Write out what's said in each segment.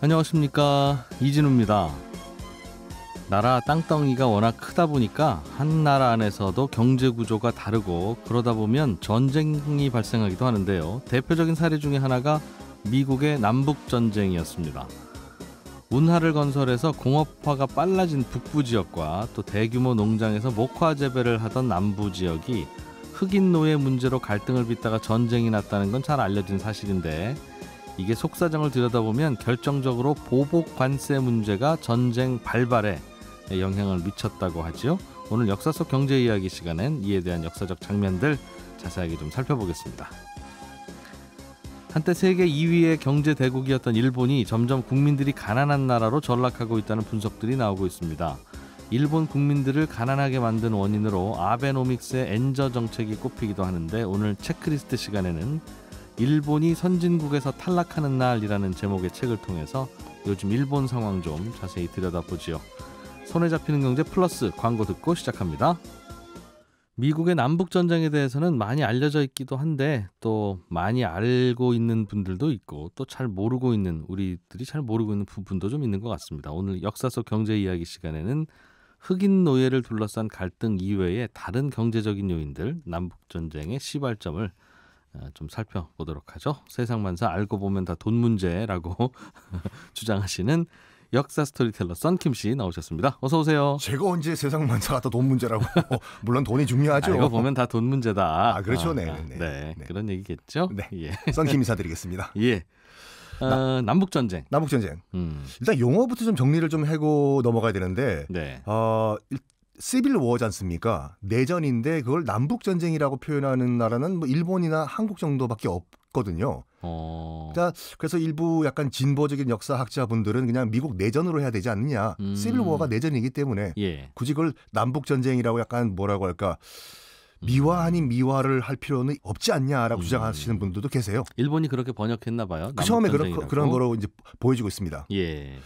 안녕하십니까, 이진우입니다. 나라 땅덩이가 워낙 크다 보니까 한 나라 안에서도 경제 구조가 다르고 그러다 보면 전쟁이 발생하기도 하는데요. 대표적인 사례 중에 하나가 미국의 남북전쟁이었습니다. 운하를 건설해서 공업화가 빨라진 북부 지역과 또 대규모 농장에서 목화 재배를 하던 남부 지역이 흑인 노예 문제로 갈등을 빚다가 전쟁이 났다는 건 잘 알려진 사실인데, 이게 속사정을 들여다보면 결정적으로 보복 관세 문제가 전쟁 발발에 영향을 미쳤다고 하죠. 오늘 역사 속 경제 이야기 시간엔 이에 대한 역사적 장면들 자세하게 좀 살펴보겠습니다. 한때 세계 2위의 경제 대국이었던 일본이 점점 국민들이 가난한 나라로 전락하고 있다는 분석들이 나오고 있습니다. 일본 국민들을 가난하게 만든 원인으로 아베노믹스의 엔저 정책이 꼽히기도 하는데, 오늘 체크리스트 시간에는 일본이 선진국에서 탈락하는 날이라는 제목의 책을 통해서 요즘 일본 상황 좀 자세히 들여다보지요. 손에 잡히는 경제 플러스 광고 듣고 시작합니다. 미국의 남북전쟁에 대해서는 많이 알려져 있기도 한데, 또 많이 알고 있는 분들도 있고 또 잘 모르고 있는, 우리들이 잘 모르고 있는 부분도 좀 있는 것 같습니다. 오늘 역사 속 경제 이야기 시간에는 흑인 노예를 둘러싼 갈등 이외의 다른 경제적인 요인들, 남북전쟁의 시발점을 좀 살펴보도록 하죠. 세상만사 알고 보면 다 돈 문제라고 주장하시는 역사 스토리텔러 썬킴 씨 나오셨습니다. 어서 오세요. 제가 언제 세상만사가 다 돈 문제라고. 물론 돈이 중요하죠. 알고 보면 다 돈 문제다. 아, 그렇죠. 네. 그런 얘기겠죠. 네. 예. 썬킴 인사드리겠습니다. 예. 남북전쟁. 일단 용어부터 좀 정리를 좀 하고 넘어가야 되는데, 네. 시빌 워지 않습니까? 내전인데 그걸 남북전쟁이라고 표현하는 나라는 뭐 일본이나 한국 정도밖에 없거든요. 그래서 일부 약간 진보적인 역사학자분들은 그냥 미국 내전으로 해야 되지 않느냐. 시빌 워가 내전이기 때문에 굳이 그걸 남북전쟁이라고 약간 뭐라고 할까, 미화 아닌 미화를 할 필요는 없지 않냐라고 주장하시는 분들도 계세요. 일본이 그렇게 번역했나 봐요. 처음에 그런 거로 이제 보여지고 있습니다. 예.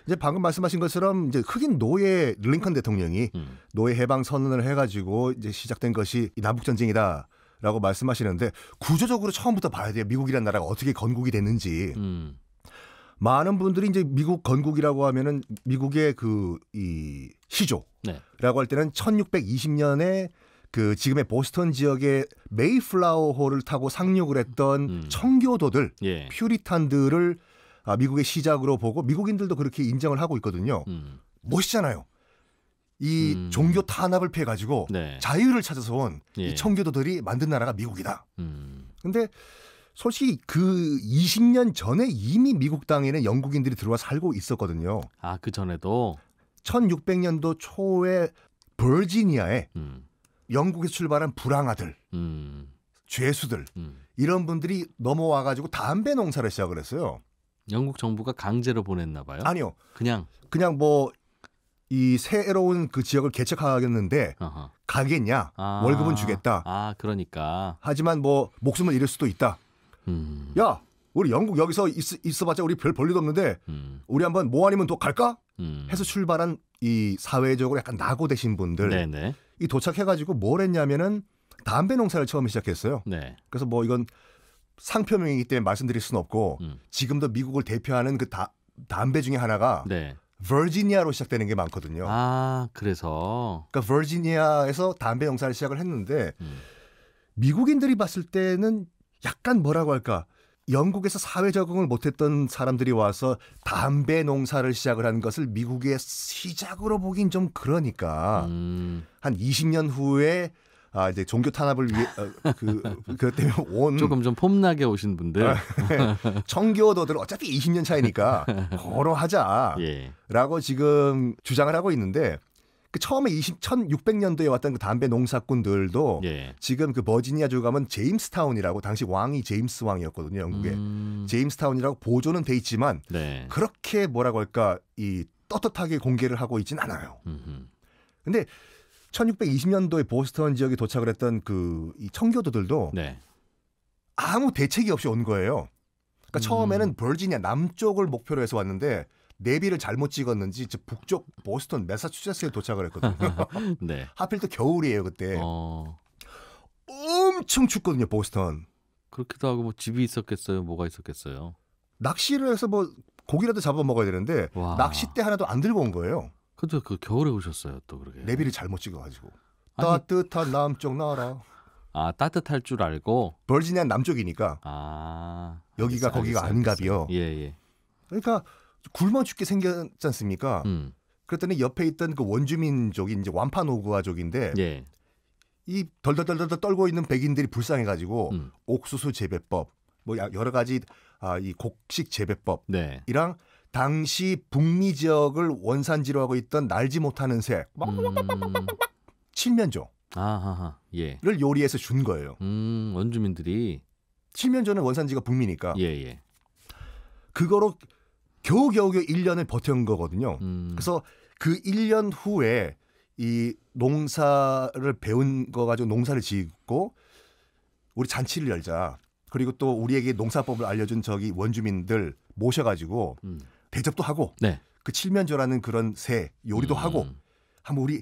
이제 방금 말씀하신 것처럼 이제 흑인 노예 링컨 대통령이 노예 해방 선언을 해가지고 이제 시작된 것이 이 남북 전쟁이다라고 말씀하시는데, 구조적으로 처음부터 봐야 돼요. 미국이라는 나라가 어떻게 건국이 됐는지. 많은 분들이 이제 미국 건국이라고 하면은 미국의 이 시조라고 할 때는 1620년에 그 지금의 보스턴 지역의 메이플라워호를 타고 상륙을 했던 청교도들, 퓨리탄들을 미국의 시작으로 보고 미국인들도 그렇게 인정을 하고 있거든요. 멋있잖아요. 이 종교 탄압을 피해가지고 자유를 찾아서 온 이 청교도들이 만든 나라가 미국이다. 근데 솔직히 그 20년 전에 이미 미국 땅에는 영국인들이 들어와 살고 있었거든요. 아, 그 전에도? 1600년도 초에 버지니아에 영국에서 출발한 불황아들, 죄수들, 이런 분들이 넘어와가지고 담배 농사를 시작을 했어요. 영국 정부가 강제로 보냈나 봐요? 아니요. 그냥 뭐 이 새로운 그 지역을 개척하겠는데 가겠냐? 월급은 주겠다. 아, 그러니까. 하지만 뭐 목숨을 잃을 수도 있다. 야, 우리 영국 여기서 있어봤자 우리 별 볼일도 없는데 우리 한번 뭐 아니면 또 갈까? 해서 출발한 이 사회적으로 약간 낙오되신 분들, 이 도착해가지고 뭘 했냐면은 담배 농사를 처음에 시작했어요. 그래서 뭐 이건 상표명이기 때문에 말씀드릴 수는 없고, 지금도 미국을 대표하는 그 담배 중에 하나가 버지니아로 시작되는 게 많거든요. 아, 그래서. 그러니까 버지니아에서 담배 농사를 시작을 했는데, 미국인들이 봤을 때는 약간 뭐라고 할까, 영국에서 사회 적응을 못했던 사람들이 와서 담배 농사를 시작을 한 것을 미국의 시작으로 보긴 좀 그러니까 한 20년 후에 이제 종교 탄압을 위해 그것 때문에 온 조금 좀 폼나게 오신 분들, 청교도들 어차피 20년 차이니까 걸어하자라고 지금 주장을 하고 있는데, 그 처음에 1600년도에 왔던 그 담배 농사꾼들도 지금 그 버지니아주 가면 제임스타운이라고, 당시 왕이 제임스 왕이었거든요, 영국에. 제임스타운이라고 보조는 돼 있지만 그렇게 뭐라고 할까, 이 떳떳하게 공개를 하고 있진 않아요. 근데 1620년도에 보스턴 지역에 도착을 했던 이 청교도들도 아무 대책이 없이 온 거예요. 그러니까 처음에는 버지니아 남쪽을 목표로 해서 왔는데 내비를 잘못 찍었는지 북쪽 보스턴, 매사추세츠에 도착을 했거든요. 하필 또 겨울이에요, 그때. 엄청 춥거든요, 보스턴. 그렇기도 하고 뭐 집이 있었겠어요, 뭐가 있었겠어요. 낚시를 해서 뭐 고기라도 잡아 먹어야 되는데 와. 낚싯대 하나도 안 들고 온 거예요. 그죠, 그 겨울에 오셨어요 또 그러게. 내비를 잘못 찍어가지고. 아니, 따뜻한 남쪽 나라. 아 따뜻할 줄 알고. 버지니아 남쪽이니까 아 여기가 거기가 안갑이요. 예예. 그러니까 굶어 죽게 생겼지 않습니까? 그랬더니 옆에 있던 그 원주민족이 이제 완파노구아족인데 예. 이 덜덜덜덜 떨고 있는 백인들이 불쌍해가지고 옥수수 재배법, 뭐 여러 가지 이 곡식 재배법이랑 네. 당시 북미 지역을 원산지로 하고 있던 날지 못하는 새 칠면조를 아하하. 예. 요리해서 준 거예요. 원주민들이. 칠면조는 원산지가 북미니까 예예. 그거로 겨우겨우 1년을 버텨온 거거든요. 그래서 그 1년 후에 이 농사를 배운 거 가지고 농사를 짓고 우리 잔치를 열자. 그리고 또 우리에게 농사법을 알려준 저기 원주민들 모셔가지고 대접도 하고 네. 그 칠면조라는 그런 새 요리도 하고 한번 우리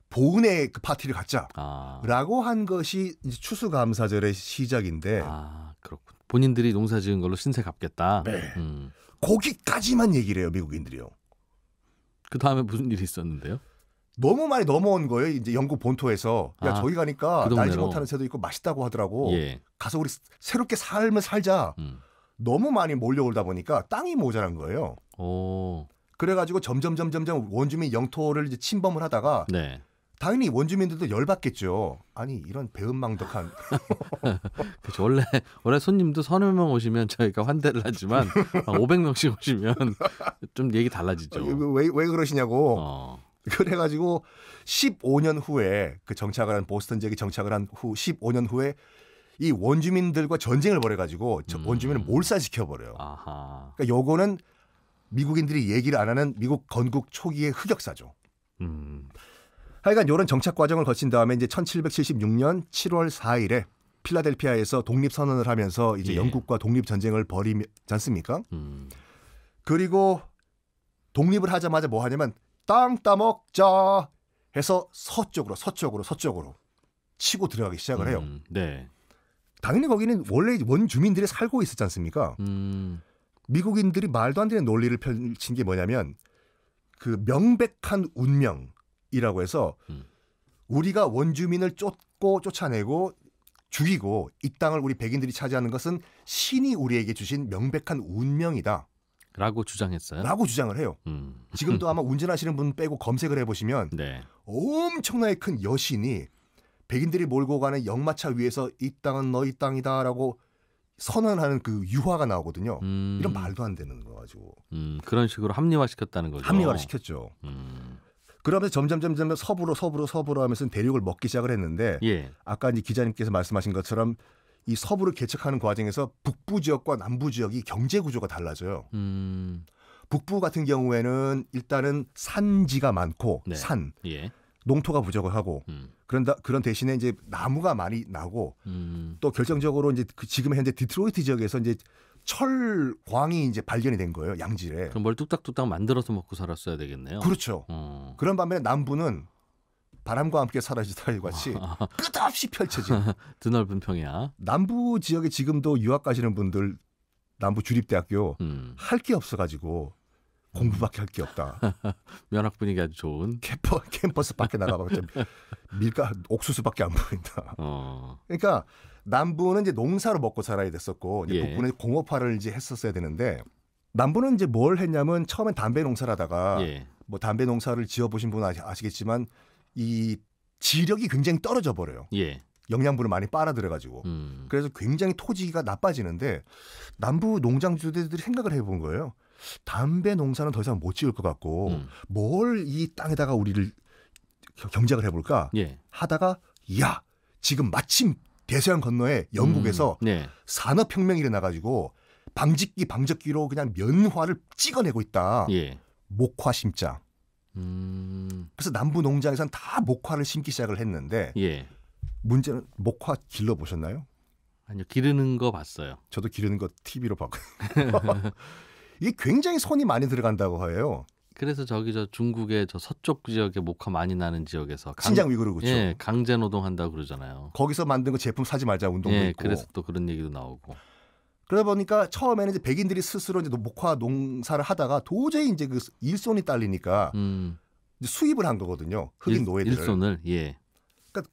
보은의 그 파티를 갖자라고 한 것이 이제 추수감사절의 시작인데. 아 그렇군. 본인들이 농사 지은 걸로 신세 갚겠다. 네. 거기까지만 얘기를 해요 미국인들이요. 그 다음에 무슨 일이 있었는데요? 너무 많이 넘어온 거예요. 이제 영국 본토에서 야 저기 가니까 그 날지 못하는 새도 있고 맛있다고 하더라고. 예. 가서 우리 새롭게 삶을 살자. 너무 많이 몰려오다 보니까 땅이 모자란 거예요. 오. 그래가지고 점점 원주민 영토를 이제 침범을 하다가 네. 당연히 원주민들도 열받겠죠. 아니 이런 배은망덕한. 그렇죠. 원래 손님도 서너 명 오시면 저희가 환대를 하지만 500명씩 오시면 좀 얘기 달라지죠. 왜 그러시냐고. 그래가지고 15년 후에 그 정착을 한 보스턴 지역에 정착을 한 후 15년 후에 이 원주민들과 전쟁을 벌여가지고 원주민을 몰살시켜 버려요. 그러니까 요거는 미국인들이 얘기를 안 하는 미국 건국 초기의 흑역사죠. 하여간 이런 정착 과정을 거친 다음에 이제 1776년 7월 4일에 필라델피아에서 독립선언을 하면서 이제 영국과 독립전쟁을 벌이지 않습니까? 그리고 독립을 하자마자 뭐 하냐면 땅 따먹자 해서 서쪽으로 치고 들어가기 시작을 해요. 네. 당연히 거기는 원래 원주민들이 살고 있었지 않습니까? 미국인들이 말도 안 되는 논리를 펼친 게 뭐냐면 그 명백한 운명이라고 해서 우리가 원주민을 쫓아내고 죽이고 이 땅을 우리 백인들이 차지하는 것은 신이 우리에게 주신 명백한 운명이다. 라고 주장했어요? 라고 주장을 해요. 지금도 아마 운전하시는 분 빼고 검색을 해보시면 네. 엄청나게 큰 여신이 백인들이 몰고 가는 역마차 위에서 이 땅은 너희 땅이다라고 선언하는 그 유화가 나오거든요. 이런 말도 안 되는 거 가지고. 그런 식으로 합리화시켰다는 거죠. 합리화를 시켰죠. 그러면서 점점 서부로 하면서 대륙을 먹기 시작을 했는데 예. 아까 이제 기자님께서 말씀하신 것처럼 이 서부를 개척하는 과정에서 북부 지역과 남부 지역이 경제 구조가 달라져요. 북부 같은 경우에는 일단은 산지가 많고 네. 예. 농토가 부족을 하고 그런 대신에 이제 나무가 많이 나고 또 결정적으로 이제 지금 현재 디트로이트 지역에서 이제 철광이 이제 발견이 된 거예요. 양질에. 그럼 뭘 뚝딱뚝딱 만들어서 먹고 살았어야 되겠네요. 그렇죠. 그런 반면에 남부는 바람과 함께 사라지다 같이 끝없이 펼쳐진 드넓은 평야. 남부 지역에 지금도 유학 가시는 분들 남부 주립대학교 할 게 없어가지고 공부밖에 할 게 없다. 면학 분위기 아주 좋은. 캠퍼스 밖에 나가봤자 옥수수밖에 안 보인다. 그러니까 남부는 이제 농사로 먹고 살아야 됐었고 이제 북부는 공업화를 이제 했었어야 되는데 남부는 이제 뭘 했냐면 처음엔 담배 농사를 하다가 뭐 담배 농사를 지어보신 분은 아시겠지만 이 지력이 굉장히 떨어져 버려요. 영양분을 많이 빨아들여가지고. 그래서 굉장히 토지가 나빠지는데 남부 농장주들이 생각을 해본 거예요. 담배 농사는 더 이상 못 지을 것 같고 뭘 이 땅에다가 우리를 경작을 해볼까 하다가 야 지금 마침 대서양 건너에 영국에서 산업혁명이 일어나가지고 방적기로 그냥 면화를 찍어내고 있다. 목화 심자. 그래서 남부 농장에서는 다 목화를 심기 시작을 했는데 문제는 목화 길러 보셨나요? 아니요, 기르는 거 봤어요. 저도 기르는 거 TV로 봤거든요. 이게 굉장히 손이 많이 들어간다고 해요. 그래서 저 중국의 저 서쪽 지역에 목화 많이 나는 지역에서 신장 위구르 그렇죠. 강제 노동한다고 그러잖아요. 거기서 만든 거 제품 사지 말자 운동도 있고. 그래서 또 그런 얘기도 나오고. 그러다 보니까 처음에는 이제 백인들이 스스로 이제 목화 농사를 하다가 도저히 이제 그 일손이 딸리니까 이제 수입을 한 거거든요. 흑인 노예들을. 일손을 예. 그러니까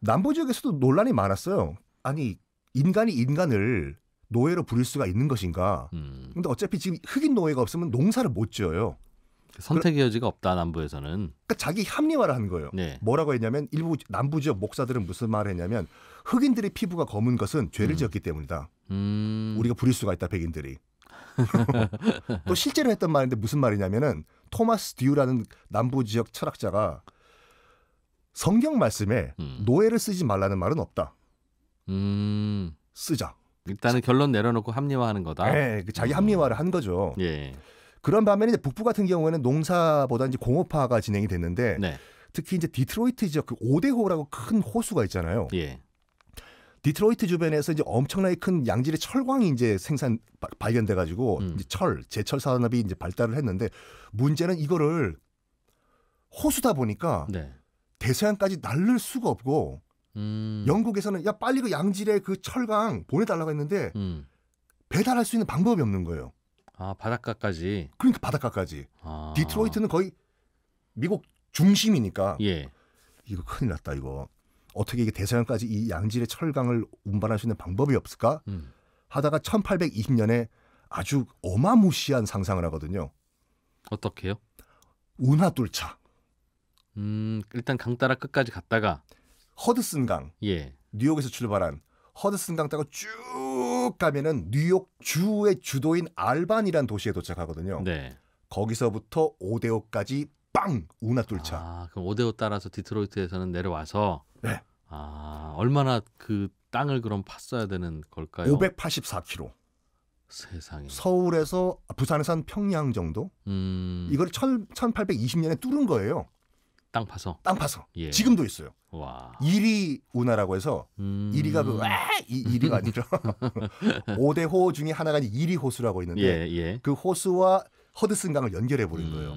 남부 지역에서도 논란이 많았어요. 아니 인간이 인간을 노예로 부릴 수가 있는 것인가? 근데 어차피 지금 흑인 노예가 없으면 농사를 못 지어요. 선택의 여지가 없다 남부에서는. 그러니까 자기 합리화를 한 거예요. 네. 뭐라고 했냐면 일부 남부 지역 목사들은 무슨 말을 했냐면 흑인들의 피부가 검은 것은 죄를 지었기 때문이다. 우리가 부릴 수가 있다 백인들이. 또 실제로 했던 말인데 무슨 말이냐면은 토마스 듀라는 남부 지역 철학자가 성경 말씀에 노예를 쓰지 말라는 말은 없다. 쓰자. 일단은 결론 내려놓고 합리화하는 거다. 네, 자기 합리화를 한 거죠. 예. 그런 반면에 이제 북부 같은 경우에는 농사보다 이제 공업화가 진행이 됐는데 네. 특히 이제 디트로이트 지역 그 오데호라고 큰 호수가 있잖아요. 예. 디트로이트 주변에서 이제 엄청나게 큰 양질의 철광이 이제 발견돼 가지고 이제 제철 산업이 이제 발달을 했는데 문제는 이거를 호수다 보니까 네. 대서양까지 날릴 수가 없고 영국에서는 야 빨리 그 양질의 그 철강 보내달라고 했는데 배달할 수 있는 방법이 없는 거예요. 아 바닷가까지. 그러니까 바닷가까지. 아. 디트로이트는 거의 미국 중심이니까. 예. 이거 큰일 났다 이거. 어떻게 이게 대서양까지 이 양질의 철강을 운반할 수 있는 방법이 없을까? 하다가 1820년에 아주 어마무시한 상상을 하거든요. 어떻게요? 운하뚫차. 일단 강 따라 끝까지 갔다가 허드슨강. 예. 뉴욕에서 출발한 허드슨강 따고 쭉 가면은 뉴욕 주의 주도인 알반이라는 도시에 도착하거든요. 네. 거기서부터 오데오까지 빵 운하뚫차. 아, 그럼 오데오 따라서 디트로이트에서는 내려와서 네. 아, 얼마나 그 땅을 그럼 팠어야 되는 걸까요? 584km. 세상에. 서울에서 부산에서 평양 정도? 이걸 1820년에 뚫은 거예요. 땅 파서. 땅 파서. 예. 지금도 있어요. 와. 이리 운하라고 해서 이리가 이리가 아니라 5대 호 중에 하나가 이리 호수라고 있는데 예, 예. 그 호수와 허드슨강을 연결해 버린 거예요.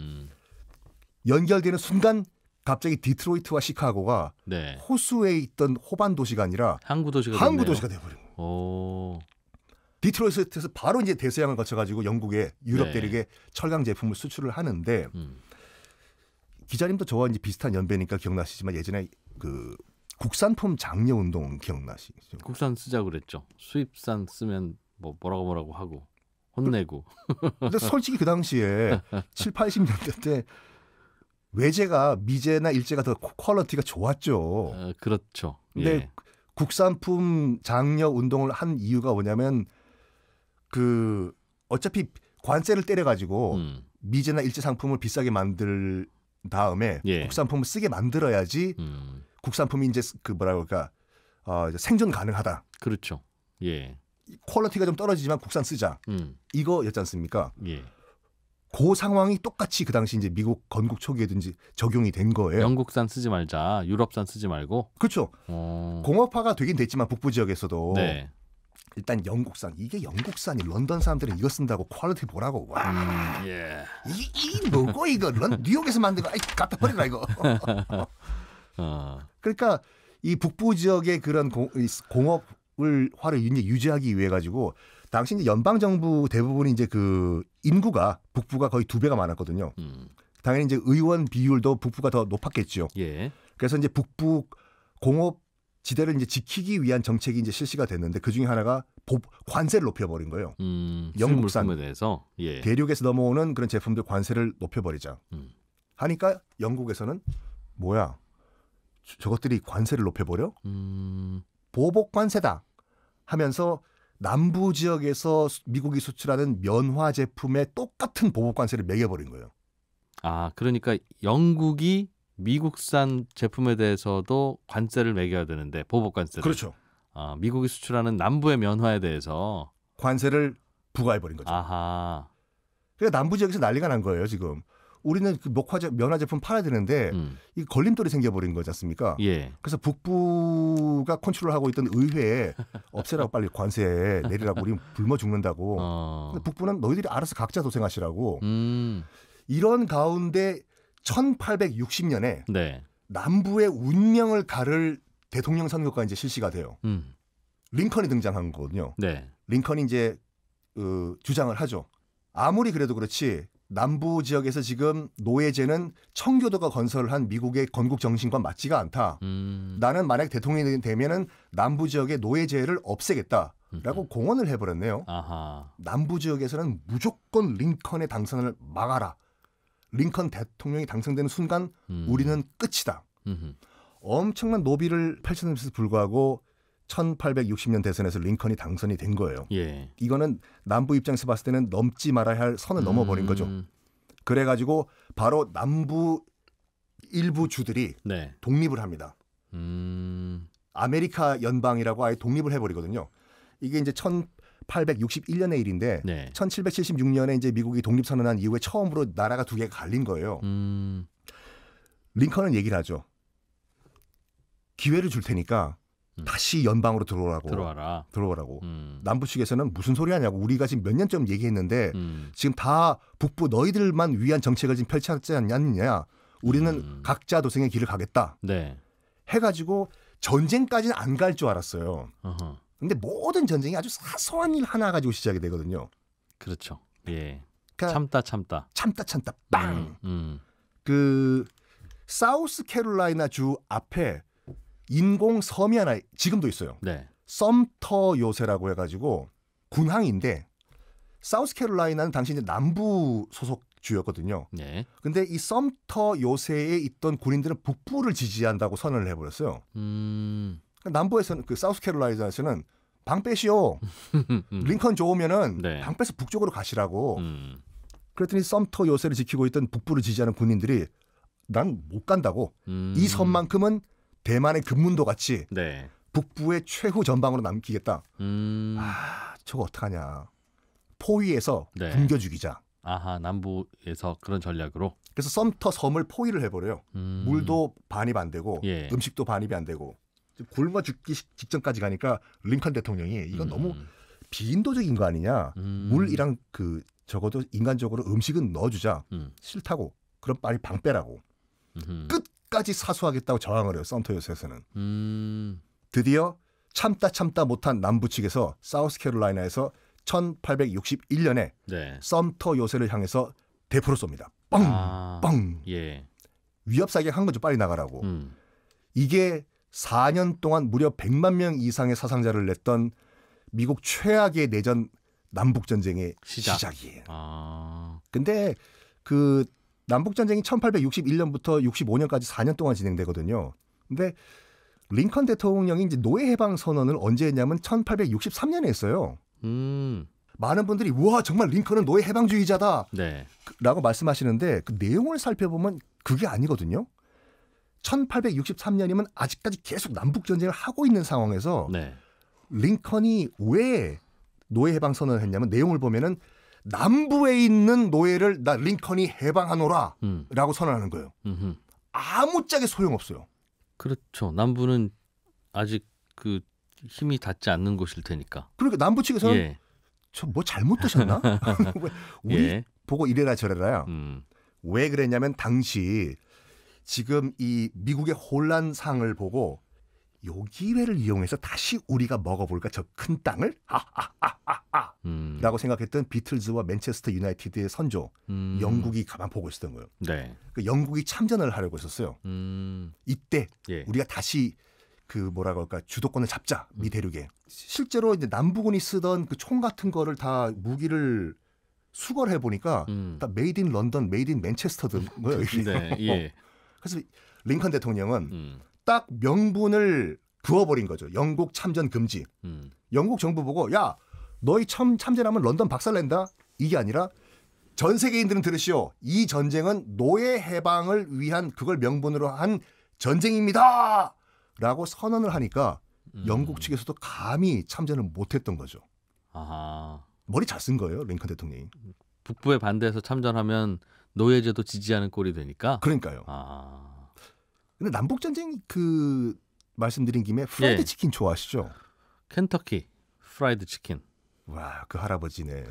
연결되는 순간 갑자기 디트로이트와 시카고가 네. 호수에 있던 호반 도시가 아니라 항구 도시가 돼 버린 거예요. 오. 디트로이트에서 바로 이제 대서양을 거쳐 가지고 영국에 유럽 네. 대륙에 철강 제품을 수출을 하는데 기자님도 저와 이제 비슷한 연배니까 기억나시지만 예전에 그 국산품 장려 운동 기억나시죠? 국산 쓰자 그랬죠. 수입산 쓰면 뭐라고 하고 혼내고. 근데 솔직히 그 당시에 7, 80년대 때 외제가 미제나 일제가 더 퀄리티가 좋았죠. 그렇죠. 근데 예. 국산품 장려 운동을 한 이유가 뭐냐면 그 어차피 관세를 때려 가지고 미제나 일제 상품을 비싸게 만들 다음에 예. 국산품을 쓰게 만들어야지 국산품이 이제 그 뭐라 그럴까 이제 생존 가능하다. 그렇죠. 예. 퀄리티가 좀 떨어지지만 국산 쓰자. 이거였지 않습니까? 예. 그 상황이 똑같이 그 당시 이제 미국 건국 초기에든지 적용이 된 거예요. 영국산 쓰지 말자, 유럽산 쓰지 말고. 그렇죠. 공업화가 되긴 됐지만 북부 지역에서도 네. 일단 영국산. 이게 영국산이 런던 사람들은 이거 쓴다고 퀄리티 보라고. 와. 예. 이 뭐고 이거 뉴욕에서 만든 거. 아이 갖다 버리라 이거. 그러니까 이 북부 지역의 그런 공업화를 이제 유지하기 위해 가지고 당시 이제 연방 정부 대부분이 이제 그 인구가 북부가 거의 2배가 많았거든요. 당연히 이제 의원 비율도 북부가 더 높았겠죠. 예. 그래서 이제 북부 공업 지대를 이제 지키기 위한 정책이 이제 실시가 됐는데 그 중에 하나가 관세를 높여버린 거예요. 영국산 물품에 대해서 예. 대륙에서 넘어오는 그런 제품들 관세를 높여버리자. 하니까 영국에서는 뭐야? 저것들이 관세를 높여버려? 보복 관세다 하면서 남부 지역에서 미국이 수출하는 면화 제품에 똑같은 보복 관세를 매겨버린 거예요. 아, 그러니까 영국이 미국산 제품에 대해서도 관세를 매겨야 되는데 보복 관세를. 그렇죠. 아, 미국이 수출하는 남부의 면화에 대해서 관세를 부과해버린 거죠. 아하. 그러니까 남부 지역에서 난리가 난 거예요. 지금 우리는 그 면화 제품 팔아야 되는데 이 걸림돌이 생겨버린 거지 않습니까? 예. 그래서 북부가 컨트롤하고 있던 의회에 없애라고 빨리 관세 내리라고 우리 굶어 죽는다고. 근데 북부는 너희들이 알아서 각자 도생하시라고. 이런 가운데 1860년에 네. 남부의 운명을 가를 대통령 선거가 이제 실시가 돼요. 링컨이 등장한 거거든요. 네. 링컨이 이제 주장을 하죠. 아무리 그래도 그렇지 남부 지역에서 지금 노예제는 청교도가 건설한 미국의 건국 정신과 맞지가 않다. 나는 만약 대통령이 되면은 남부 지역의 노예제를 없애겠다라고 공언을 해버렸네요. 아하. 남부 지역에서는 무조건 링컨의 당선을 막아라. 링컨 대통령이 당선되는 순간 우리는 끝이다. 엄청난 노비를 펼쳤음에도 불구하고 1860년 대선에서 링컨이 당선이 된 거예요. 예. 이거는 남부 입장에서 봤을 때는 넘지 말아야 할 선을 넘어버린 거죠. 그래가지고 바로 남부 일부 주들이 네. 독립을 합니다. 아메리카 연방이라고 아예 독립을 해버리거든요. 이게 이제 1861년의 일인데 네. 1776년에 이제 미국이 독립선언한 이후에 처음으로 나라가 두 개가 갈린 거예요. 링컨은 얘기를 하죠. 기회를 줄 테니까 다시 연방으로 들어오라고. 남부 측에서는 무슨 소리 하냐고. 우리가 지금 몇 년쯤 얘기했는데 지금 다 북부 너희들만 위한 정책을 지금 펼쳤지 않느냐. 우리는 각자 도생의 길을 가겠다. 네. 해가지고 전쟁까지는 안 갈 줄 알았어요. 근데 모든 전쟁이 아주 사소한 일 하나 가지고 시작이 되거든요. 그렇죠. 예. 그러니까 참다. 빵. 그 사우스 캐롤라이나 주 앞에 인공 섬이 하나 지금도 있어요. 네. 썸터 요새라고 해가지고 군항인데 사우스 캐롤라이나는 당시 이제 남부 소속 주였거든요. 네. 근데 이 썸터 요새에 있던 군인들은 북부를 지지한다고 선언을 해버렸어요. 남부에서는 그 사우스 캐롤라이나에서는 방 빼시오. 링컨 좋으면은 네. 방 빼서 북쪽으로 가시라고. 그랬더니 썸터 요새를 지키고 있던 북부를 지지하는 군인들이 난 못 간다고. 이 섬만큼은 대만의 금문도 같이 네. 북부의 최후 전방으로 남기겠다. 저거 어떡하냐. 포위해서 네. 굶겨 죽이자. 아하, 남부에서 그런 전략으로. 그래서 썸터 섬을 포위를 해버려요. 물도 반입 안 되고 예. 음식도 반입이 안 되고 굶어 죽기 직전까지 가니까 링컨 대통령이 이건 너무 비인도적인 거 아니냐. 물이랑 그 적어도 인간적으로 음식은 넣어주자. 싫다고. 그럼 빨리 방 빼라고. 끝까지 사수하겠다고 저항을 해요. 썸터 요새에서는. 드디어 참다 못한 남부 측에서 사우스 캐롤라이나에서 1861년에 네. 썸터 요새를 향해서 대포를 쏩니다. 빵! 예. 위협 사격한 거죠. 빨리 나가라고. 이게 4년 동안 무려 100만 명 이상의 사상자를 냈던 미국 최악의 내전 남북전쟁의 시작이에요. 근데 그 남북전쟁이 1861년부터 65년까지 4년 동안 진행되거든요. 근데 링컨 대통령이 이제 노예 해방 선언을 언제 했냐면 1863년에 했어요. 많은 분들이 우와 정말 링컨은 노예 해방주의자다 네. 라고 말씀하시는데 그 내용을 살펴보면 그게 아니거든요. 1863년이면 아직까지 계속 남북전쟁을 하고 있는 상황에서 네. 링컨이 왜 노예 해방 선언을 했냐면 내용을 보면은 남부에 있는 노예를 나 링컨이 해방하노라 라고 선언하는 거예요. 아무짝에 소용없어요. 그렇죠. 남부는 아직 그 힘이 닿지 않는 곳일 테니까. 그러니까 남부 측에서는 예. 저 뭐 잘못 드셨나? 우리 예. 보고 이래라 저래라야. 왜 그랬냐면 당시 지금 이 미국의 혼란상을 보고 요 기회를 이용해서 다시 우리가 먹어볼까 저 큰 땅을 라고 생각했던 비틀즈와 맨체스터 유나이티드의 선조 영국이 가만 보고 있었던 거예요. 네. 그 영국이 참전을 하려고 했었어요. 이때 예. 우리가 다시 그 뭐라 그럴까 주도권을 잡자 미 대륙에. 실제로 이제 남부군이 쓰던 그 총 같은 거를 다 무기를 수거를 해보니까 다 메이드 인 런던, 메이드 인 맨체스터든 뭐예요. 네. 예. 그래서 링컨 대통령은 딱 명분을 그어버린 거죠. 영국 참전 금지. 영국 정부 보고 야 너희 참전하면 런던 박살낸다. 이게 아니라 전 세계인들은 들으시오. 이 전쟁은 노예 해방을 위한 그걸 명분으로 한 전쟁입니다. 라고 선언을 하니까 영국 측에서도 감히 참전을 못했던 거죠. 아하. 머리 잘 쓴 거예요. 링컨 대통령이. 북부에 반대해서 참전하면 노예제도 지지하는 꼴이 되니까. 그러니까요. 근데 남북전쟁 그 말씀드린 김에 프라이드 예. 치킨 좋아하시죠? 켄터키 프라이드 치킨. 와, 그 할아버지네.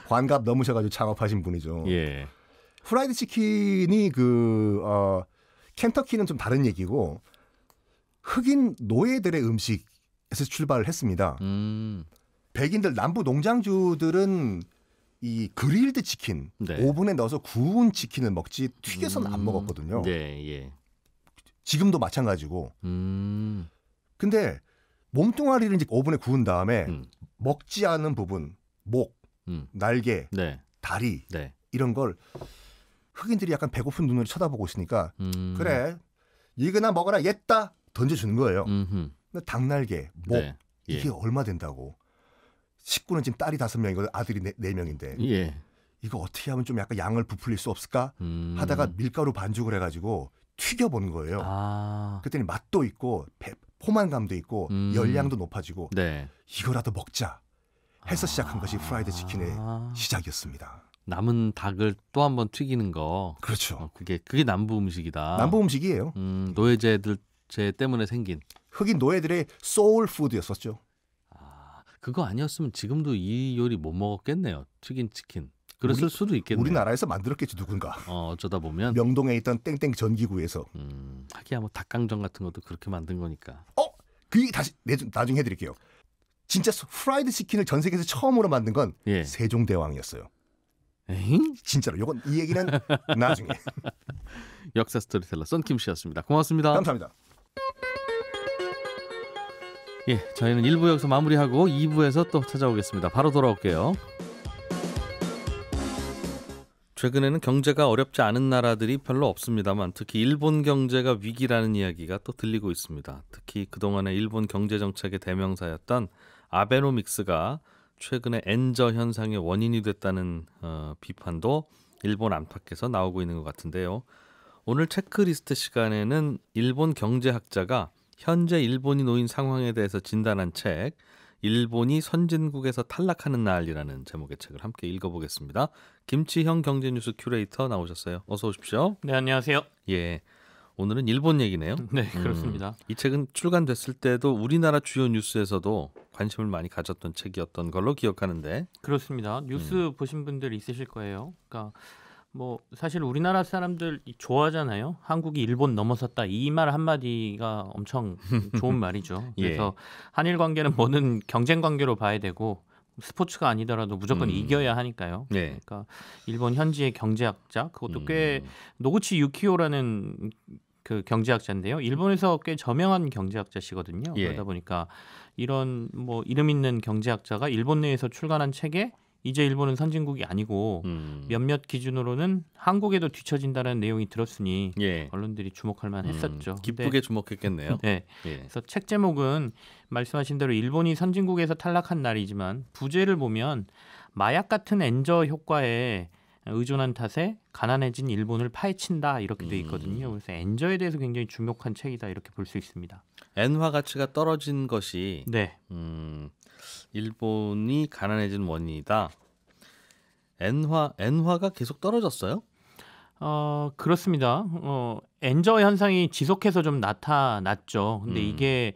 환갑 넘으셔가지고 창업하신 분이죠. 예. 프라이드 치킨이 켄터키는 좀 다른 얘기고 흑인 노예들의 음식 출발을 했습니다. 백인들 남부 농장주들은 이 그릴드 치킨, 네. 오븐에 넣어서 구운 치킨을 먹지 튀겨서는 안 먹었거든요. 네, 예. 지금도 마찬가지고. 근데 몸뚱아리를 이제 오븐에 구운 다음에 먹지 않은 부분, 목, 날개, 네. 다리 네. 이런 걸 흑인들이 약간 배고픈 눈으로 쳐다보고 있으니까 그래 이거나 먹어라 옛다 던져주는 거예요. 근데 닭날개, 목 네. 예. 이게 얼마 된다고. 식구는 지금 딸이 5명이고 아들이 4명인데 예. 이거 어떻게 하면 좀 약간 양을 부풀릴 수 없을까 하다가 밀가루 반죽을 해가지고 튀겨보는 거예요. 그랬더니 맛도 있고 포만감도 있고 열량도 높아지고 네. 이거라도 먹자 해서 시작한 것이 프라이드 치킨의 시작이었습니다. 남은 닭을 또 한 번 튀기는 거. 그렇죠. 그게 남부 음식이다. 남부 음식이에요. 노예제들 때문에 생긴. 흑인 노예들의 소울 푸드였었죠. 그거 아니었으면 지금도 이 요리 못 먹었겠네요. 튀긴 치킨. 그랬을 수도 있겠네요. 우리나라에서 만들었겠지 누군가. 어쩌다 보면. 명동에 있던 땡땡 전기구에서. 하기야 뭐 닭강정 같은 것도 그렇게 만든 거니까. 그게 다시 나중에 해드릴게요. 진짜 프라이드 치킨을 전 세계에서 처음으로 만든 건 예. 세종대왕이었어요. 에잉? 진짜로. 이 얘기는 나중에. 역사 스토리텔러 썬킴 씨였습니다. 고맙습니다. 감사합니다. 예, 저희는 1부 여기서 마무리하고 2부에서 또 찾아오겠습니다. 바로 돌아올게요. 최근에는 경제가 어렵지 않은 나라들이 별로 없습니다만 특히 일본 경제가 위기라는 이야기가 또 들리고 있습니다. 특히 그동안의 일본 경제 정책의 대명사였던 아베노믹스가 최근에 엔저 현상의 원인이 됐다는 비판도 일본 안팎에서 나오고 있는 것 같은데요. 오늘 체크리스트 시간에는 일본 경제학자가 현재 일본이 놓인 상황에 대해서 진단한 책 일본이 선진국에서 탈락하는 날이라는 제목의 책을 함께 읽어보겠습니다. 김치형 경제뉴스 큐레이터 나오셨어요. 어서 오십시오. 네, 안녕하세요. 예, 오늘은 일본 얘기네요. 네, 그렇습니다. 이 책은 출간됐을 때도 우리나라 주요 뉴스에서도 관심을 많이 가졌던 책이었던 걸로 기억하는데. 그렇습니다. 뉴스 보신 분들 있으실 거예요. 그러니까 뭐 사실 우리나라 사람들 좋아하잖아요. 한국이 일본 넘어섰다. 이 말 한마디가 엄청 좋은 말이죠. 그래서 한일 관계는 뭐는 경쟁 관계로 봐야 되고 스포츠가 아니더라도 무조건 이겨야 하니까요. 네. 그러니까 일본 현지의 경제학자 그것도 꽤 노구치 유키오라는 그 경제학자인데요. 일본에서 꽤 저명한 경제학자시거든요. 그러다 보니까 이런 뭐 이름 있는 경제학자가 일본 내에서 출간한 책에 이제 일본은 선진국이 아니고 몇몇 기준으로는 한국에도 뒤처진다는 내용이 들었으니 언론들이 주목할 만했었죠. 기쁘게 주목했겠네요. 네. 그래서 책 제목은 말씀하신 대로 일본이 선진국에서 탈락한 날이지만 부제를 보면 마약 같은 엔저 효과에 의존한 탓에 가난해진 일본을 파헤친다 이렇게 돼 있거든요. 그래서 엔저에 대해서 굉장히 주목한 책이다 이렇게 볼 수 있습니다. 엔화 가치가 떨어진 것이 일본이 가난해진 원인이다. 엔화가 계속 떨어졌어요? 그렇습니다. 엔저 현상이 지속해서 좀 나타났죠. 근데 이게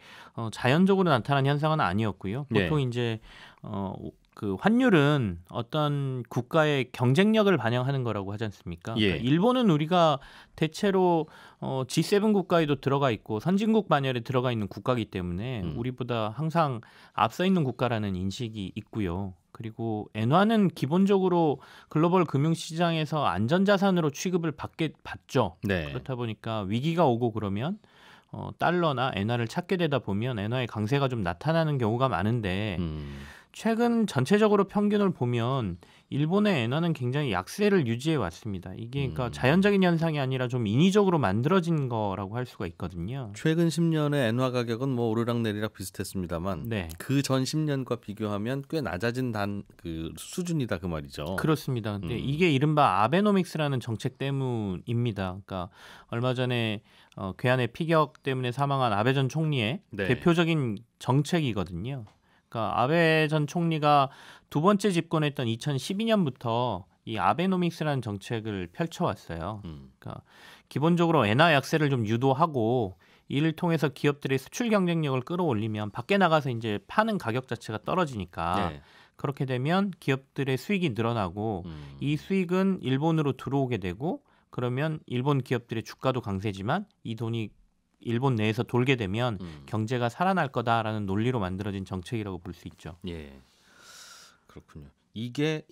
자연적으로 나타난 현상은 아니었고요. 보통 이제 그 환율은 어떤 국가의 경쟁력을 반영하는 거라고 하지 않습니까? 그러니까 일본은 우리가 대체로 G7 국가에도 들어가 있고 선진국 반열에 들어가 있는 국가이기 때문에 우리보다 항상 앞서 있는 국가라는 인식이 있고요. 그리고 엔화는 기본적으로 글로벌 금융시장에서 안전자산으로 취급을 받죠. 그렇다 보니까 위기가 오고 그러면 달러나 엔화를 찾게 되다 보면 엔화의 강세가 좀 나타나는 경우가 많은데 최근 전체적으로 평균을 보면 일본의 엔화는 굉장히 약세를 유지해 왔습니다. 이게 그러니까 자연적인 현상이 아니라 좀 인위적으로 만들어진 거라고 할 수가 있거든요. 최근 10년의 엔화 가격은 뭐 오르락내리락 비슷했습니다만 그 전 10년과 비교하면 꽤 낮아진 그 수준이다 그 말이죠. 그렇습니다. 근데 이게 이른바 아베노믹스라는 정책 때문입니다. 그러니까 얼마 전에 괴한의 피격 때문에 사망한 아베 전 총리의 대표적인 정책이거든요. 그러니까 아베 전 총리가 두 번째 집권했던 2012년부터 이 아베노믹스라는 정책을 펼쳐왔어요. 그러니까 기본적으로 엔화 약세를 좀 유도하고 이를 통해서 기업들의 수출 경쟁력을 끌어올리면 밖에 나가서 이제 파는 가격 자체가 떨어지니까 그렇게 되면 기업들의 수익이 늘어나고 이 수익은 일본으로 들어오게 되고 그러면 일본 기업들의 주가도 강세지만 이 돈이 일본 내에서 돌게 되면 경제가 살아날 거다라는 논리로 만들어진 정책이라고 볼 수 있죠. 예, 그렇군요. 이게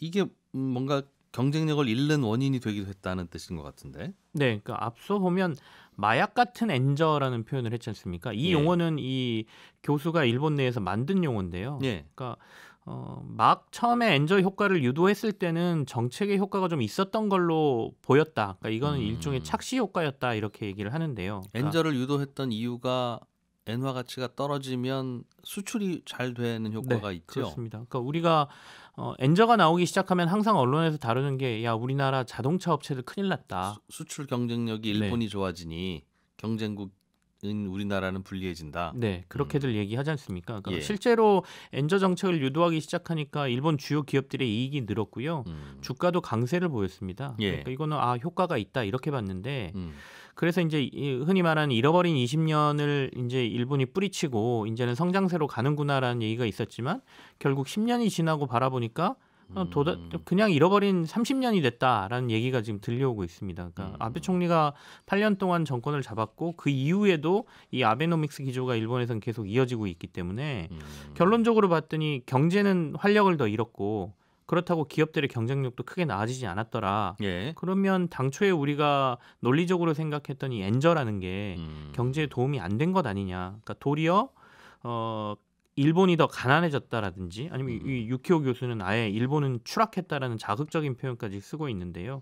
뭔가 경쟁력을 잃는 원인이 되기도 했다는 뜻인 것 같은데. 네, 그러니까 앞서 보면 마약 같은 엔저라는 표현을 했지 않습니까? 이 용어는 이 교수가 일본 내에서 만든 용어인데요. 그러니까 막 처음에 엔저 효과를 유도했을 때는 정책의 효과가 좀 있었던 걸로 보였다. 그러니까 이거는 일종의 착시 효과였다 이렇게 얘기를 하는데요. 그러니까 엔저를 유도했던 이유가 엔화 가치가 떨어지면 수출이 잘 되는 효과가 있죠. 그렇습니다. 그러니까 우리가 엔저가 나오기 시작하면 항상 언론에서 다루는 게 야 우리나라 자동차 업체들 큰일 났다. 수출 경쟁력이 일본이 좋아지니 경쟁국인 우리나라는 불리해진다. 네, 그렇게들 얘기하지 않습니까? 그러니까 실제로 엔저 정책을 유도하기 시작하니까 일본 주요 기업들의 이익이 늘었고요. 주가도 강세를 보였습니다. 그러니까 이거는 효과가 있다 이렇게 봤는데 그래서 이제 흔히 말하는 잃어버린 20년을 이제 일본이 뿌리치고 이제는 성장세로 가는구나라는 얘기가 있었지만 결국 10년이 지나고 바라보니까 그냥 잃어버린 30년이 됐다라는 얘기가 지금 들려오고 있습니다. 그러니까 아베 총리가 8년 동안 정권을 잡았고 그 이후에도 이 아베노믹스 기조가 일본에서는 계속 이어지고 있기 때문에 결론적으로 봤더니 경제는 활력을 더 잃었고 그렇다고 기업들의 경쟁력도 크게 나아지지 않았더라. 그러면 당초에 우리가 논리적으로 생각했던 이 엔저라는 게 경제에 도움이 안 된 것 아니냐. 그러니까 도리어 일본이 더 가난해졌다라든지 아니면 이 유키오 교수는 아예 일본은 추락했다라는 자극적인 표현까지 쓰고 있는데요.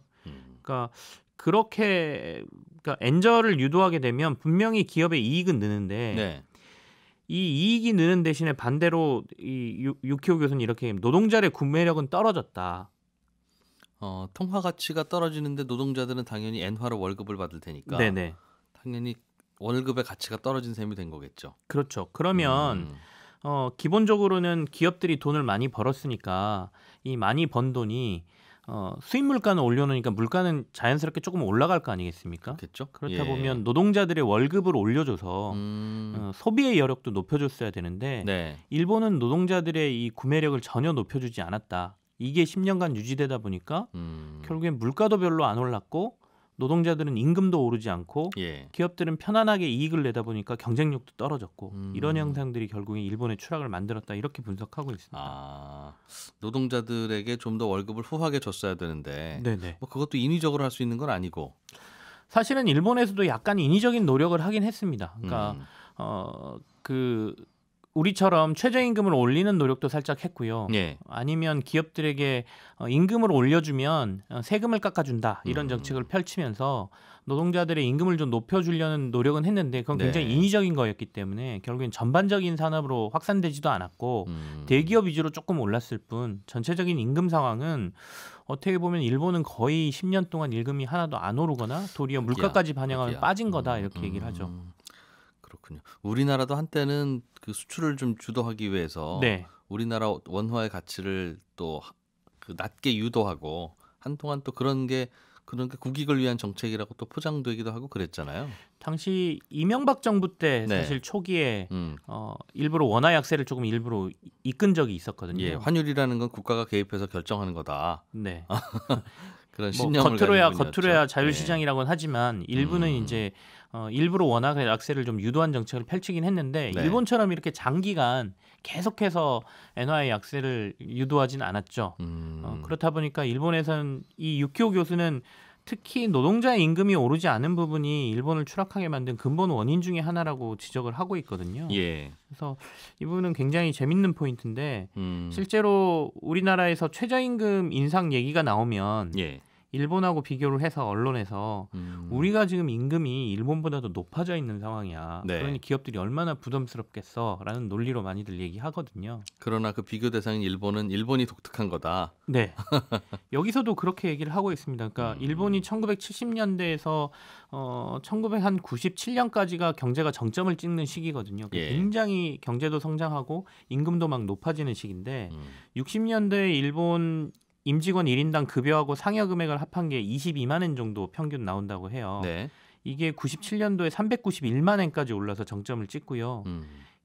그러니까 그러니까 엔저를 유도하게 되면 분명히 기업의 이익은 느는데 이 이익이 느는 대신에 반대로 이 유키오 교수는 이렇게 노동자의 구매력은 떨어졌다. 통화 가치가 떨어지는데 노동자들은 당연히 엔화로 월급을 받을 테니까 당연히 월급의 가치가 떨어진 셈이 된 거겠죠. 그렇죠. 그러면 기본적으로는 기업들이 돈을 많이 벌었으니까 이 많이 번 돈이 수입 물가는 올려놓으니까 물가는 자연스럽게 조금 올라갈 거 아니겠습니까? 그렇겠죠. 그렇다 보면 노동자들의 월급을 올려줘서 소비의 여력도 높여줬어야 되는데 일본은 노동자들의 이 구매력을 전혀 높여주지 않았다. 이게 10년간 유지되다 보니까 결국엔 물가도 별로 안 올랐고 노동자들은 임금도 오르지 않고 기업들은 편안하게 이익을 내다 보니까 경쟁력도 떨어졌고 이런 현상들이 결국에 일본의 추락을 만들었다 이렇게 분석하고 있습니다. 노동자들에게 좀 더 월급을 후하게 줬어야 되는데 뭐 그것도 인위적으로 할 수 있는 건 아니고 사실은 일본에서도 약간 인위적인 노력을 하긴 했습니다. 그러니까 우리처럼 최저임금을 올리는 노력도 살짝 했고요. 아니면 기업들에게 임금을 올려주면 세금을 깎아준다 이런 정책을 펼치면서 노동자들의 임금을 좀 높여주려는 노력은 했는데 그건 굉장히 인위적인 거였기 때문에 결국엔 전반적인 산업으로 확산되지도 않았고 대기업 위주로 조금 올랐을 뿐 전체적인 임금 상황은 어떻게 보면 일본은 거의 10년 동안 임금이 하나도 안 오르거나 도리어 물가까지 반영하면 빠진 거다 이렇게 얘기를 하죠. 그렇군요. 우리나라도 한때는 그 수출을 좀 주도하기 위해서 우리나라 원화의 가치를 또 낮게 유도하고 한동안 또 그런 게 국익을 위한 정책이라고 또 포장되기도 하고 그랬잖아요. 당시 이명박 정부 때 사실 초기에 일부러 원화 약세를 조금 일부러 이끈 적이 있었거든요. 환율이라는 건 국가가 개입해서 결정하는 거다. 그런 뭐 신념을 겉으로야 자유시장이라고는 하지만 일부는 이제 일부러 원화 약세를 좀 유도한 정책을 펼치긴 했는데 일본처럼 이렇게 장기간 계속해서 엔화의 약세를 유도하진 않았죠. 그렇다 보니까 일본에서는 이 유키오 교수는 특히 노동자의 임금이 오르지 않은 부분이 일본을 추락하게 만든 근본 원인 중에 하나라고 지적을 하고 있거든요. 그래서 이 부분은 굉장히 재밌는 포인트인데 실제로 우리나라에서 최저임금 인상 얘기가 나오면 일본하고 비교를 해서 언론에서 우리가 지금 임금이 일본보다도 높아져 있는 상황이야. 그러니 기업들이 얼마나 부담스럽겠어라는 논리로 많이들 얘기하거든요. 그러나 그 비교 대상인 일본은 일본이 독특한 거다. 여기서도 그렇게 얘기를 하고 있습니다. 그러니까 일본이 1970년대에서 1997년까지가 경제가 정점을 찍는 시기거든요. 굉장히 경제도 성장하고 임금도 막 높아지는 시기인데 60년대에 일본 임직원 1인당 급여하고 상여 금액을 합한 게 22만 엔 정도 평균 나온다고 해요. 이게 97년도에 391만 엔까지 올라서 정점을 찍고요.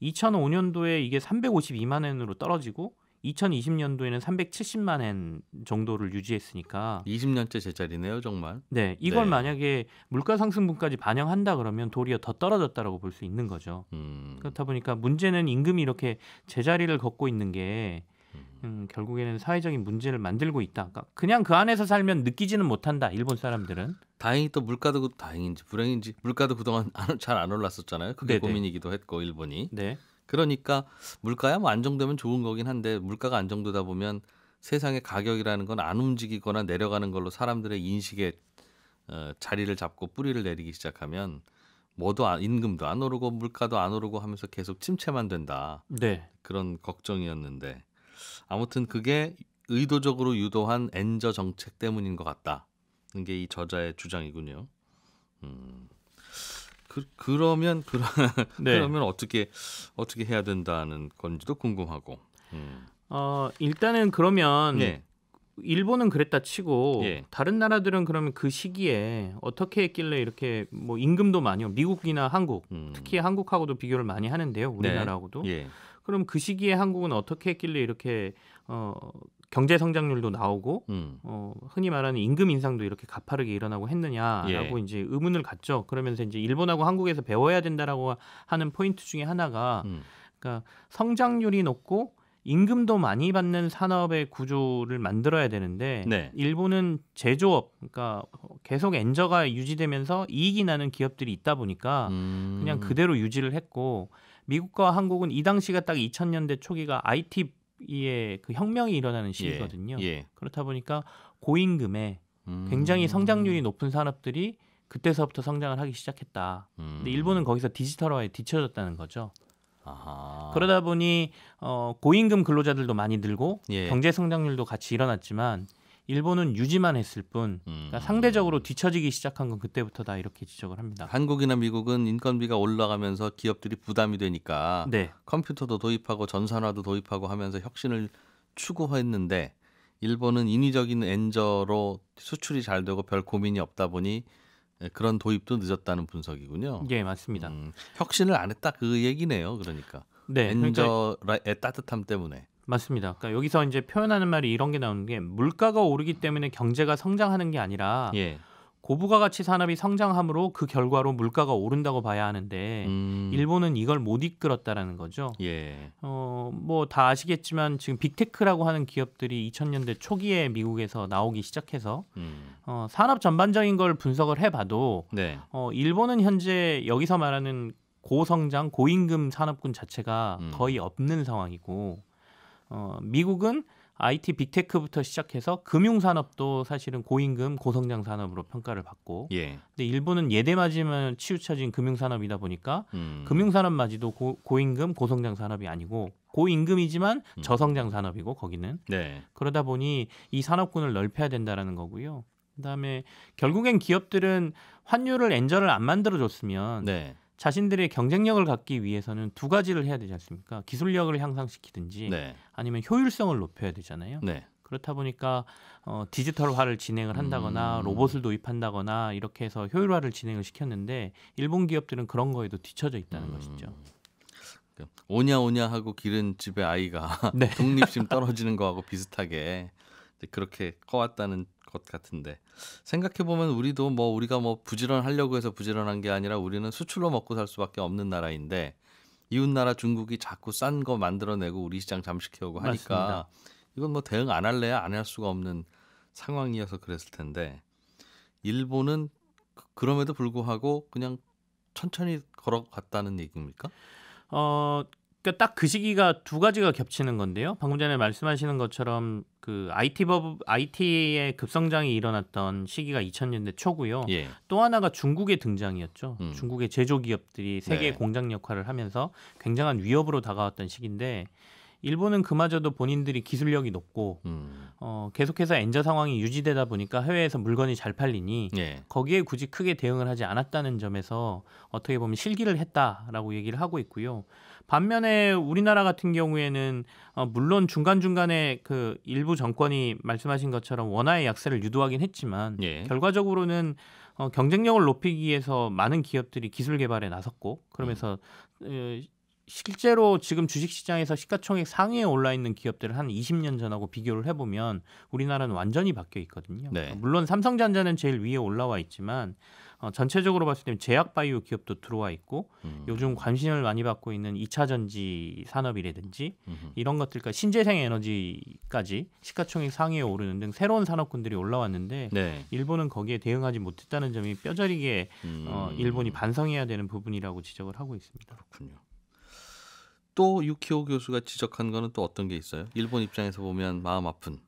2005년도에 이게 352만 엔으로 떨어지고 2020년도에는 370만 엔 정도를 유지했으니까 20년째 제자리네요, 정말. 네, 이걸 네. 만약에 물가 상승분까지 반영한다 그러면 도리어 더 떨어졌다라고 볼 수 있는 거죠. 그렇다 보니까 문제는 임금이 이렇게 제자리를 걷고 있는 게 결국에는 사회적인 문제를 만들고 있다. 그러니까 그냥 그 안에서 살면 느끼지는 못한다. 일본 사람들은. 다행히 또 물가도 다행인지 불행인지 물가도 그동안 잘 안 올랐었잖아요. 그게 네네. 고민이기도 했고 일본이. 네. 그러니까 물가야 뭐 안정되면 좋은 거긴 한데 물가가 안정되다 보면 세상의 가격이라는 건 안 움직이거나 내려가는 걸로 사람들의 인식에 자리를 잡고 뿌리를 내리기 시작하면 임금도 안 오르고 물가도 안 오르고 하면서 계속 침체만 된다. 네. 그런 걱정이었는데 아무튼 그게 의도적으로 유도한 엔저 정책 때문인 것 같다. 게 이 저자의 주장이군요. 그러면 네. 그러면 어떻게 해야 된다는 건지도 궁금하고. 일단은 그러면 네. 일본은 그랬다 치고 예. 다른 나라들은 그러면 그 시기에 어떻게 했길래 이렇게 뭐 임금도 많이 미국이나 한국 특히 한국하고도 비교를 많이 하는데요. 우리나라하고도. 네. 예. 그럼 그 시기에 한국은 어떻게 했길래 이렇게 경제 성장률도 나오고 흔히 말하는 임금 인상도 이렇게 가파르게 일어나고 했느냐라고 예. 이제 의문을 갖죠. 그러면서 이제 일본하고 한국에서 배워야 된다라고 하는 포인트 중에 하나가 그러니까 성장률이 높고 임금도 많이 받는 산업의 구조를 만들어야 되는데 네. 일본은 제조업 그러니까 계속 엔저가 유지되면서 이익이 나는 기업들이 있다 보니까 그냥 그대로 유지를 했고 미국과 한국은 이 당시가 딱 2000년대 초기가 IT의 그 혁명이 일어나는 시기거든요. 예. 그렇다 보니까 고임금에 굉장히 성장률이 높은 산업들이 그때서부터 성장을 하기 시작했다. 근데 일본은 거기서 디지털화에 뒤처졌다는 거죠. 아하. 그러다 보니 고임금 근로자들도 많이 늘고 예. 경제 성장률도 같이 일어났지만 일본은 유지만 했을 뿐 그러니까 상대적으로 뒤처지기 시작한 건 그때부터다 이렇게 지적을 합니다. 한국이나 미국은 인건비가 올라가면서 기업들이 부담이 되니까 네. 컴퓨터도 도입하고 전산화도 도입하고 하면서 혁신을 추구했는데 일본은 인위적인 엔저로 수출이 잘 되고 별 고민이 없다 보니 그런 도입도 늦었다는 분석이군요. 예, 맞습니다. 혁신을 안 했다 그 얘기네요. 그러니까 네, 엔저의 따뜻함 때문에. 맞습니다. 그러니까 여기서 이제 표현하는 말이 이런 게 나오는 게 물가가 오르기 때문에 경제가 성장하는 게 아니라 예. 고부가가치 산업이 성장함으로 그 결과로 물가가 오른다고 봐야 하는데 일본은 이걸 못 이끌었다라는 거죠. 예. 뭐 다 아시겠지만 지금 빅테크라고 하는 기업들이 2000년대 초기에 미국에서 나오기 시작해서 산업 전반적인 걸 분석을 해봐도 네. 일본은 현재 여기서 말하는 고성장, 고임금 산업군 자체가 거의 없는 상황이고 미국은 IT 빅테크부터 시작해서 금융산업도 사실은 고임금 고성장 산업으로 평가를 받고 예. 근데 일본은 예대마지만 치우쳐진 금융산업이다 보니까 금융산업마저도 고임금 고성장 산업이 아니고 고임금이지만 저성장 산업이고 거기는 네. 그러다 보니 이 산업군을 넓혀야 된다라는 거고요. 그다음에 결국엔 기업들은 환율을 엔저를 안 만들어줬으면 네. 자신들의 경쟁력을 갖기 위해서는 두 가지를 해야 되지 않습니까? 기술력을 향상시키든지 네. 아니면 효율성을 높여야 되잖아요. 네. 그렇다 보니까 디지털화를 진행을 한다거나 로봇을 도입한다거나 이렇게 해서 효율화를 진행을 시켰는데 일본 기업들은 그런 거에도 뒤처져 있다는 것이죠. 오냐 하고 기른 집의 아이가 네. 독립심 떨어지는 거하고 비슷하게 그렇게 커왔다는 것 같은데 생각해 보면 우리도 우리가 부지런하려고 해서 부지런한 게 아니라 우리는 수출로 먹고 살 수밖에 없는 나라인데 이웃 나라 중국이 자꾸 싼 거 만들어내고 우리 시장 잠식해오고 하니까 맞습니다. 이건 대응 안 할래야 안 할 수가 없는 상황이어서 그랬을 텐데 일본은 그럼에도 불구하고 그냥 천천히 걸어갔다는 얘기입니까? 그러니까 딱 그 시기가 두 가지가 겹치는 건데요. 방금 전에 말씀하시는 것처럼 그 IT의 급성장이 일어났던 시기가 2000년대 초고요. 예. 또 하나가 중국의 등장이었죠. 중국의 제조 기업들이 세계 네. 공장 역할을 하면서 굉장한 위협으로 다가왔던 시기인데 일본은 그마저도 본인들이 기술력이 높고 계속해서 엔저 상황이 유지되다 보니까 해외에서 물건이 잘 팔리니 예. 거기에 굳이 크게 대응을 하지 않았다는 점에서 어떻게 보면 실기를 했다라고 얘기를 하고 있고요. 반면에 우리나라 같은 경우에는 물론 중간중간에 그 일부 정권이 말씀하신 것처럼 원화의 약세를 유도하긴 했지만 예. 결과적으로는 경쟁력을 높이기 위해서 많은 기업들이 기술 개발에 나섰고 그러면서 실제로 지금 주식시장에서 시가총액 상위에 올라 있는 기업들을 한 20년 전하고 비교를 해보면 우리나라는 완전히 바뀌어 있거든요. 네. 물론 삼성전자는 제일 위에 올라와 있지만 전체적으로 봤을 때 제약바이오 기업도 들어와 있고 요즘 관심을 많이 받고 있는 2차 전지 산업이라든지 이런 것들과 신재생 에너지까지 시가총액 상위에 오르는 등 새로운 산업군들이 올라왔는데 네. 일본은 거기에 대응하지 못했다는 점이 뼈저리게 일본이 반성해야 되는 부분이라고 지적을 하고 있습니다. 그렇군요. 또 유키오 교수가 지적한 거는 또 어떤 게 있어요? 일본 입장에서 보면 마음 아픈.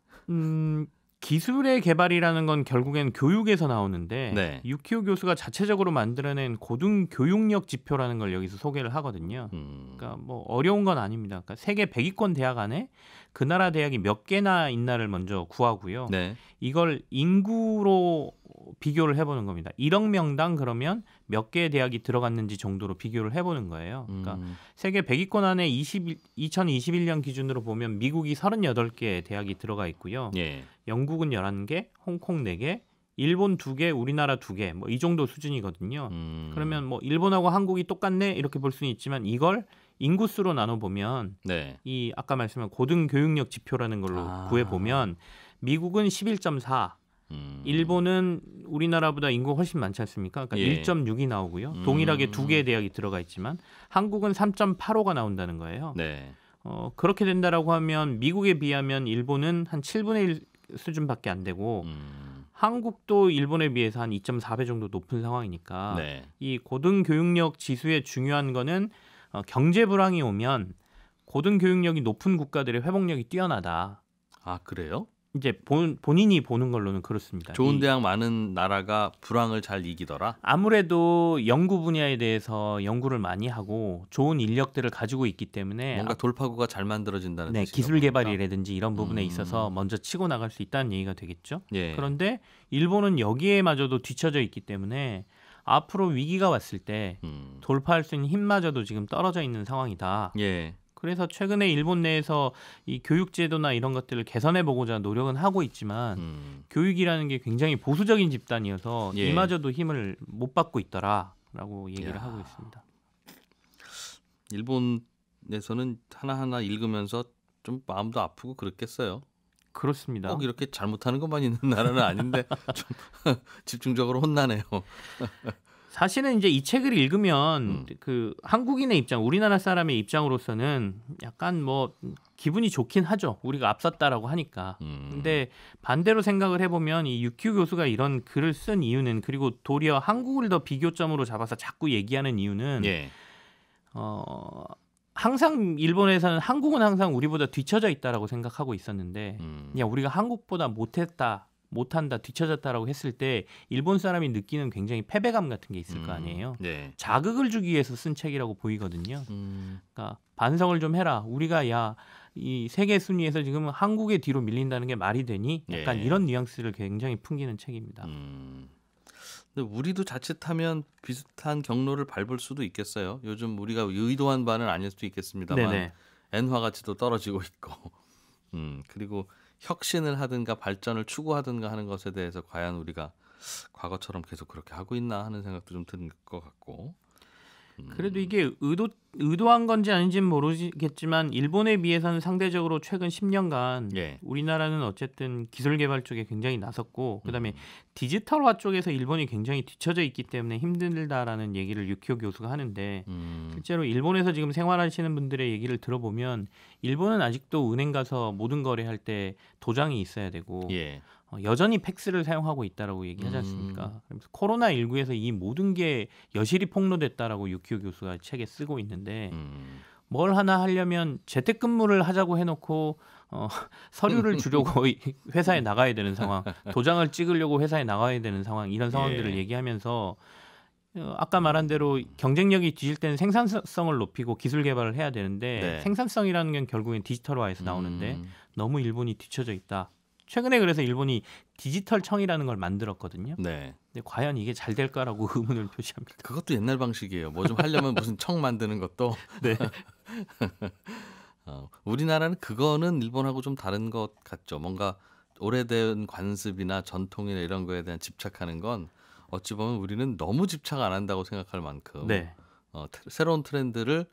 기술의 개발이라는 건 결국엔 교육에서 나오는데 네. 유키오 교수가 자체적으로 만들어낸 고등교육력 지표라는 걸 여기서 소개를 하거든요. 그러니까 뭐 어려운 건 아닙니다. 그러니까 세계 100위권 대학 안에 그 나라 대학이 몇 개나 있나를 먼저 구하고요. 네. 이걸 인구로 비교를 해보는 겁니다. 1억 명당 그러면 몇 개의 대학이 들어갔는지 정도로 비교를 해보는 거예요. 그러니까 세계 100위권 안에 2021년 기준으로 보면 미국이 38개 대학이 들어가 있고요. 예. 영국은 11개, 홍콩 4개, 일본 2개, 우리나라 2개 뭐 이 정도 수준이거든요. 그러면 뭐 일본하고 한국이 똑같네 이렇게 볼 수는 있지만 이걸 인구수로 나눠보면 네. 이 아까 말씀한 고등교육력 지표라는 걸로 구해보면 미국은 11.4, 일본은 우리나라보다 인구가 훨씬 많지 않습니까? 그러니까 예. 1.6이 나오고요. 동일하게 2개의 대학이 들어가 있지만 한국은 3.85가 나온다는 거예요. 네. 그렇게 된다라고 하면 미국에 비하면 일본은 한 7분의 1 수준밖에 안 되고 한국도 일본에 비해서 한 2.4배 정도 높은 상황이니까 네. 이 고등교육력 지수의 중요한 거는 경제 불황이 오면 고등교육력이 높은 국가들의 회복력이 뛰어나다. 아 그래요? 이제 본인이 보는 걸로는 그렇습니다. 좋은 대학 많은 나라가 불황을 잘 이기더라. 아무래도 연구 분야에 대해서 연구를 많이 하고 좋은 인력들을 가지고 있기 때문에 뭔가 돌파구가 잘 만들어진다는 네, 뜻이죠. 기술 개발이라든지 이런 부분에 있어서 먼저 치고 나갈 수 있다는 얘기가 되겠죠. 예. 그런데 일본은 여기에마저도 뒤처져 있기 때문에 앞으로 위기가 왔을 때 돌파할 수 있는 힘마저도 지금 떨어져 있는 상황이다. 예. 그래서 최근에 일본 내에서 이 교육 제도나 이런 것들을 개선해 보고자 노력은 하고 있지만 교육이라는 게 굉장히 보수적인 집단이어서 예. 이마저도 힘을 못 받고 있더라라고 얘기를 야. 하고 있습니다. 일본에서는 하나하나 읽으면서 좀 마음도 아프고 그렇겠어요. 그렇습니다. 꼭 이렇게 잘못하는 것만 있는 나라는 아닌데 좀 집중적으로 혼나네요. 사실은 이제 이 책을 읽으면 그 한국인의 입장, 우리나라 사람의 입장으로서는 약간 뭐 기분이 좋긴 하죠. 우리가 앞섰다라고 하니까. 근데 반대로 생각을 해보면 이 유키오 교수가 이런 글을 쓴 이유는 그리고 도리어 한국을 더 비교점으로 잡아서 자꾸 얘기하는 이유는 예. 항상 일본에서는 한국은 항상 우리보다 뒤처져 있다라고 생각하고 있었는데 그냥 우리가 한국보다 못한다, 뒤처졌다라고 했을 때 일본 사람이 느끼는 굉장히 패배감 같은 게 있을 거 아니에요. 네. 자극을 주기 위해서 쓴 책이라고 보이거든요. 그러니까 반성을 좀 해라. 우리가 이 세계 순위에서 지금 한국의 뒤로 밀린다는 게 말이 되니? 약간 예. 이런 뉘앙스를 굉장히 풍기는 책입니다. 근데 우리도 자칫하면 비슷한 경로를 밟을 수도 있겠어요. 요즘 우리가 의도한 바는 아닐 수도 있겠습니다만 네네. 엔화 가치도 떨어지고 있고 그리고 혁신을 하든가 발전을 추구하든가 하는 것에 대해서 과연 우리가 과거처럼 계속 그렇게 하고 있나 하는 생각도 좀 들 것 같고. 그래도 이게 의도한 건지 아닌지는 모르겠지만 일본에 비해서는 상대적으로 최근 10년간 예. 우리나라는 어쨌든 기술 개발 쪽에 굉장히 나섰고 그다음에 디지털화 쪽에서 일본이 굉장히 뒤처져 있기 때문에 힘들다라는 얘기를 유키오 교수가 하는데 실제로 일본에서 지금 생활하시는 분들의 얘기를 들어보면 일본은 아직도 은행 가서 모든 거래할 때 도장이 있어야 되고 예. 여전히 팩스를 사용하고 있다라고 얘기하지 않습니까? 그래서 코로나19에서 이 모든 게 여실히 폭로됐다라고 유키오 교수가 책에 쓰고 있는데 뭘 하나 하려면 재택근무를 하자고 해놓고 서류를 주려고 회사에 나가야 되는 상황, 도장을 찍으려고 회사에 나가야 되는 상황, 이런 상황들을 예. 얘기하면서 아까 말한 대로 경쟁력이 뒤질 때는 생산성을 높이고 기술 개발을 해야 되는데 네. 생산성이라는 건 결국엔 디지털화에서 나오는데 너무 일본이 뒤쳐져 있다. 최근에 그래서 일본이 디지털청이라는 걸 만들었거든요. 네. 근데 과연 이게 잘 될까라고 의문을 표시합니다. 그것도 옛날 방식이에요. 뭐 좀 하려면 무슨 청 만드는 것도. 네. 우리나라는 그거는 일본하고 좀 다른 것 같죠. 뭔가 오래된 관습이나 전통이나 이런 거에 대한 집착하는 건 어찌 보면 우리는 너무 집착 안 한다고 생각할 만큼 네. 새로운 트렌드를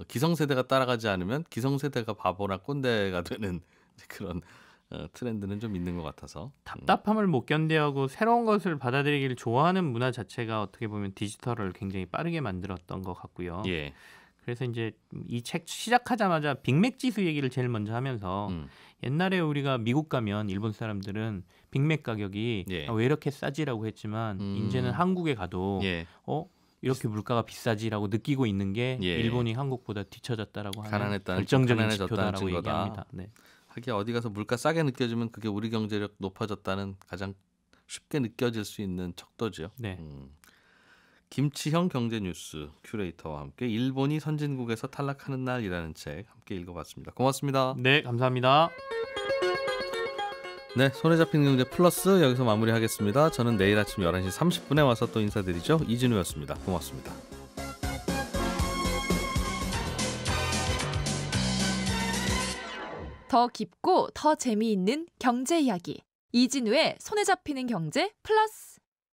기성세대가 따라가지 않으면 기성세대가 바보나 꼰대가 되는 그런 트렌드는 좀 있는 것 같아서 답답함을 못 견뎌하고 새로운 것을 받아들이기를 좋아하는 문화 자체가 어떻게 보면 디지털을 굉장히 빠르게 만들었던 것 같고요. 예. 그래서 이제 이 책 시작하자마자 빅맥 지수 얘기를 제일 먼저 하면서 옛날에 우리가 미국 가면 일본 사람들은 빅맥 가격이 예. 왜 이렇게 싸지라고 했지만 이제는 한국에 가도 예. 이렇게 물가가 비싸지라고 느끼고 있는 게 예. 일본이 한국보다 뒤처졌다라고 하는 가난했다는, 결정적인 가난해졌다는 지표다라고 증거다. 얘기합니다. 네. 하기야 어디 가서 물가 싸게 느껴지면 그게 우리 경제력 높아졌다는 가장 쉽게 느껴질 수 있는 척도죠. 네. 김치형 경제뉴스 큐레이터와 함께 일본이 선진국에서 탈락하는 날이라는 책 함께 읽어봤습니다. 고맙습니다. 네, 감사합니다. 네, 손에 잡히는 경제 플러스 여기서 마무리하겠습니다. 저는 내일 아침 11시 30분에 와서 또 인사드리죠. 이진우였습니다. 고맙습니다. 더 깊고 더 재미있는 경제 이야기 이진우의 손에 잡히는 경제 플러스.